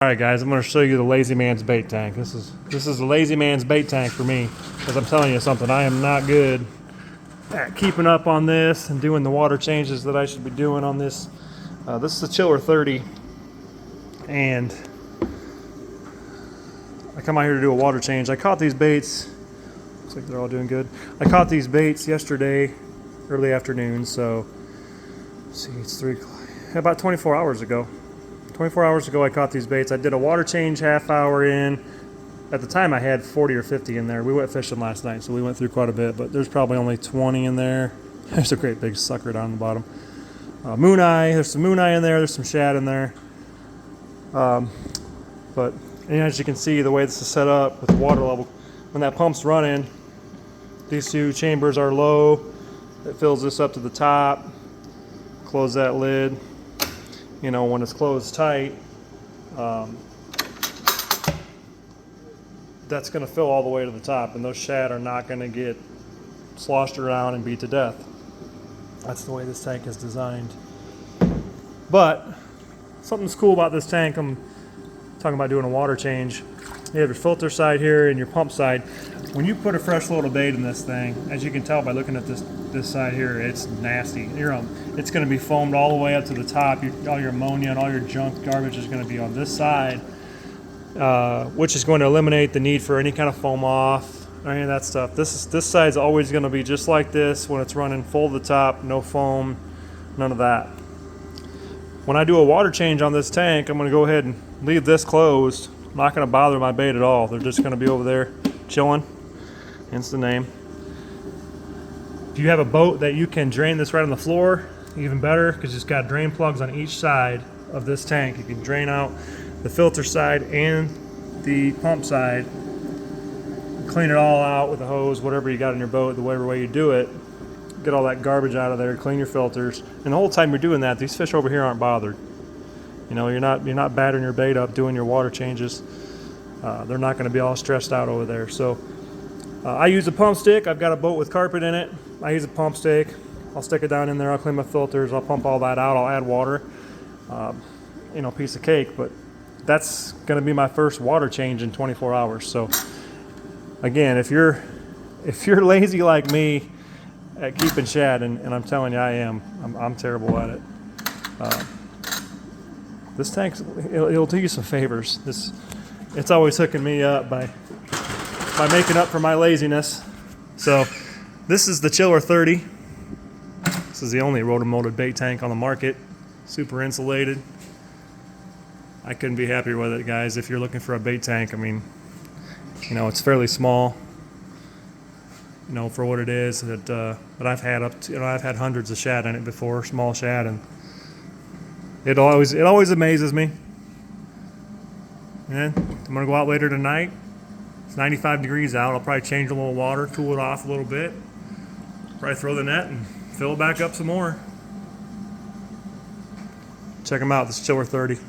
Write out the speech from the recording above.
Alright guys, I'm going to show you the lazy man's bait tank. This is the lazy man's bait tank for me, because I'm telling you something, I am not good at keeping up on this and doing the water changes that I should be doing on this. This is a Chiller 30, and I come out here to do a water change. I caught these baits, looks like they're all doing good. I caught these baits yesterday, early afternoon, so let's see, it's 3 o'clock, about 24 hours ago. 24 hours ago I caught these baits. I did a water change half hour in. At the time I had 40 or 50 in there. We went fishing last night, so we went through quite a bit, but there's probably only 20 in there. There's a great big sucker down the bottom. Mooneye, there's some Mooneye in there, there's some Shad in there. But as you can see, the way this is set up with the water level, when that pump's running, these two chambers are low. It fills this up to the top. Close that lid. You know, when it's closed tight, that's going to fill all the way to the top, and those shad are not going to get sloshed around and beat to death. That's the way this tank is designed. But something's cool about this tank. I'm talking about doing a water change. You have your filter side here and your pump side. When you put a fresh load of bait in this thing, as you can tell by looking at this side here, it's nasty. It's going to be foamed all the way up to the top. All your ammonia and all your junk garbage is going to be on this side, which is going to eliminate the need for any kind of foam off or any of that stuff. This side's always going to be just like this when it's running full to the top, no foam, none of that. When I do a water change on this tank, I'm going to go ahead and leave this closed. I'm not going to bother my bait at all. They're just going to be over there chilling, hence the name. If you have a boat that you can drain this right on the floor, even better, because it's got drain plugs on each side of this tank. You can drain out the filter side and the pump side, clean it all out with a hose, whatever you got in your boat, whatever way you do it. Get all that garbage out of there, clean your filters, and the whole time you're doing that, these fish over here aren't bothered. You know, you're not battering your bait up, doing your water changes. They're not going to be all stressed out over there. So I use a pump stick. I've got a boat with carpet in it. I use a pump stick. I'll stick it down in there. I'll clean my filters. I'll pump all that out. I'll add water. You know, piece of cake. But that's going to be my first water change in 24 hours. So again, if you're lazy like me at keeping shad, and I'm telling you I am, I'm terrible at it. This tank, it'll do you some favors. It's always hooking me up by making up for my laziness. So this is the Chiller 30. This is the only rotomolded bait tank on the market. Super insulated. I couldn't be happier with it, guys. If you're looking for a bait tank, I mean, you know, it's fairly small, you know, for what it is. But I've had I've had hundreds of shad in it before, small shad, and it always amazes me. And I'm gonna go out later tonight. It's 95 degrees out. I'll probably change a little water, cool it off a little bit. Probably throw the net and fill it back up some more. Check them out. This is Chiller 30.